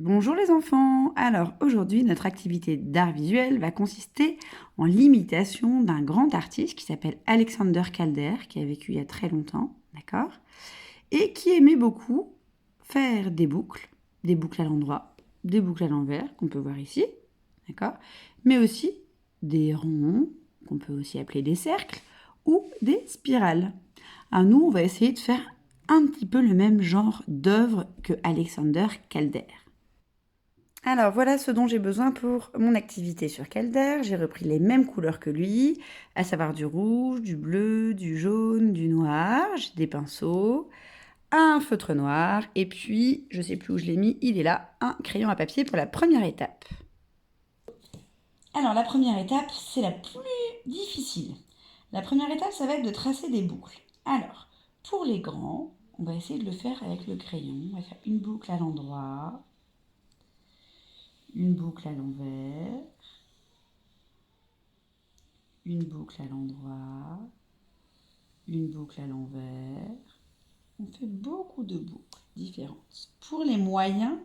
Bonjour les enfants! Alors aujourd'hui notre activité d'art visuel va consister en l'imitation d'un grand artiste qui s'appelle Alexander Calder, qui a vécu il y a très longtemps, d'accord? Et qui aimait beaucoup faire des boucles à l'endroit, des boucles à l'envers, qu'on peut voir ici, d'accord? Mais aussi des ronds, qu'on peut aussi appeler des cercles, ou des spirales. Alors nous on va essayer de faire un petit peu le même genre d'œuvre que Alexander Calder. Alors voilà ce dont j'ai besoin pour mon activité sur Calder. J'ai repris les mêmes couleurs que lui, à savoir du rouge, du bleu, du jaune, du noir. J'ai des pinceaux, un feutre noir et puis, je ne sais plus où je l'ai mis, il est là, un crayon à papier pour la première étape. Alors la première étape, c'est la plus difficile. La première étape, ça va être de tracer des boucles. Alors, pour les grands, on va essayer de le faire avec le crayon. On va faire une boucle à l'endroit, une boucle à l'envers, une boucle à l'endroit, une boucle à l'envers. On fait beaucoup de boucles différentes. Pour les moyens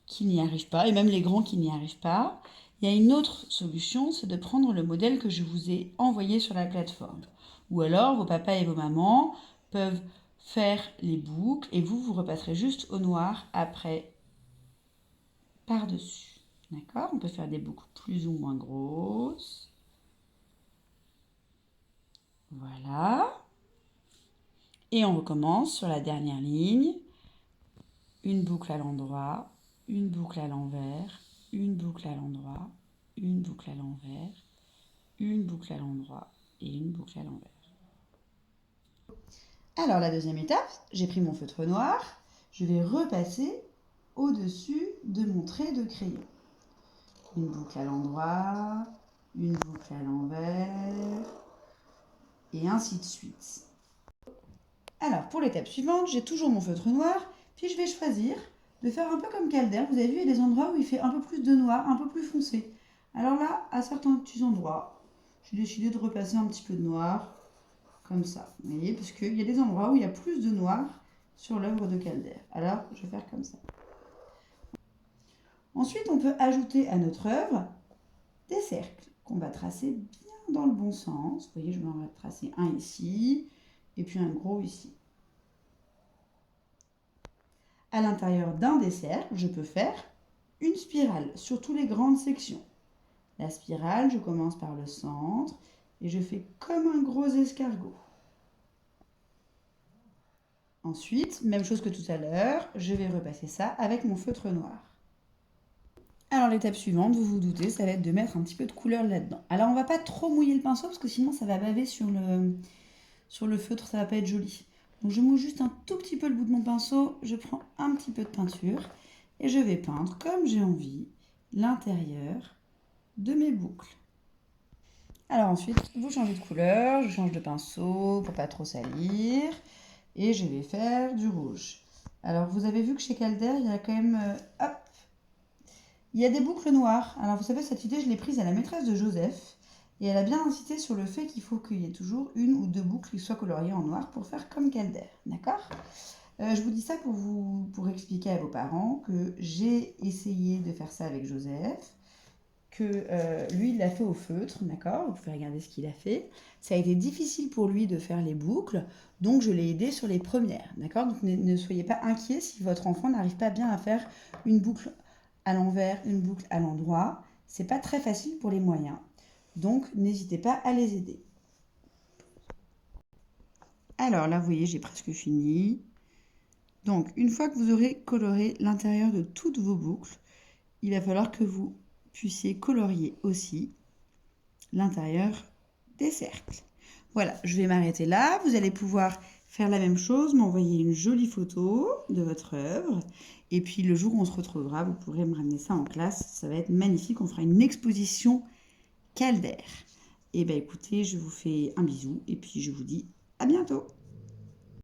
qui n'y arrivent pas, et même les grands qui n'y arrivent pas, il y a une autre solution, c'est de prendre le modèle que je vous ai envoyé sur la plateforme. Ou alors, vos papas et vos mamans peuvent faire les boucles et vous repasserez juste au noir après par-dessus. D'accord? On peut faire des boucles plus ou moins grosses. Voilà. Et on recommence sur la dernière ligne. Une boucle à l'endroit, une boucle à l'envers, une boucle à l'endroit, une boucle à l'envers, une boucle à l'endroit et une boucle à l'envers. Alors la deuxième étape, j'ai pris mon feutre noir, je vais repasser au-dessus de mon trait de crayon. Une boucle à l'endroit, une boucle à l'envers, et ainsi de suite. Alors, pour l'étape suivante, j'ai toujours mon feutre noir, puis je vais choisir de faire un peu comme Calder. Vous avez vu, il y a des endroits où il fait un peu plus de noir, un peu plus foncé. Alors là, à certains petits endroits, j'ai décidé de repasser un petit peu de noir, comme ça. Vous voyez, parce qu'il y a des endroits où il y a plus de noir sur l'œuvre de Calder. Alors, je vais faire comme ça. Ensuite, on peut ajouter à notre œuvre des cercles qu'on va tracer bien dans le bon sens. Vous voyez, je vais en tracer un ici, et puis un gros ici. À l'intérieur d'un des cercles, je peux faire une spirale sur toutes les grandes sections. La spirale, je commence par le centre et je fais comme un gros escargot. Ensuite, même chose que tout à l'heure, je vais repasser ça avec mon feutre noir. Alors l'étape suivante, vous vous doutez, ça va être de mettre un petit peu de couleur là-dedans. Alors on ne va pas trop mouiller le pinceau parce que sinon ça va baver sur le feutre, ça ne va pas être joli. Donc je mouille juste un tout petit peu le bout de mon pinceau, je prends un petit peu de peinture et je vais peindre comme j'ai envie l'intérieur de mes boucles. Alors ensuite, vous changez de couleur, je change de pinceau pour pas trop salir et je vais faire du rouge. Alors vous avez vu que chez Calder, il y a quand même hop, il y a des boucles noires. Alors vous savez, cette idée, je l'ai prise à la maîtresse de Joseph et elle a bien insisté sur le fait qu'il faut qu'il y ait toujours une ou deux boucles qui soient coloriées en noir pour faire comme Calder, d'accord? Je vous dis ça pour expliquer à vos parents que j'ai essayé de faire ça avec Joseph, que lui, il l'a fait au feutre, d'accord? Vous pouvez regarder ce qu'il a fait. Ça a été difficile pour lui de faire les boucles, donc je l'ai aidé sur les premières, d'accord? Donc ne soyez pas inquiets si votre enfant n'arrive pas bien à faire une boucle à l'envers, une boucle à l'endroit. C'est pas très facile pour les moyens, donc n'hésitez pas à les aider. Alors là, vous voyez, j'ai presque fini. Donc, une fois que vous aurez coloré l'intérieur de toutes vos boucles, il va falloir que vous puissiez colorier aussi l'intérieur des cercles. Voilà, je vais m'arrêter là. Vous allez pouvoir faire la même chose, m'envoyer une jolie photo de votre œuvre. Et puis le jour où on se retrouvera, vous pourrez me ramener ça en classe. Ça va être magnifique. On fera une exposition Calder. Et bien écoutez, je vous fais un bisou et puis je vous dis à bientôt.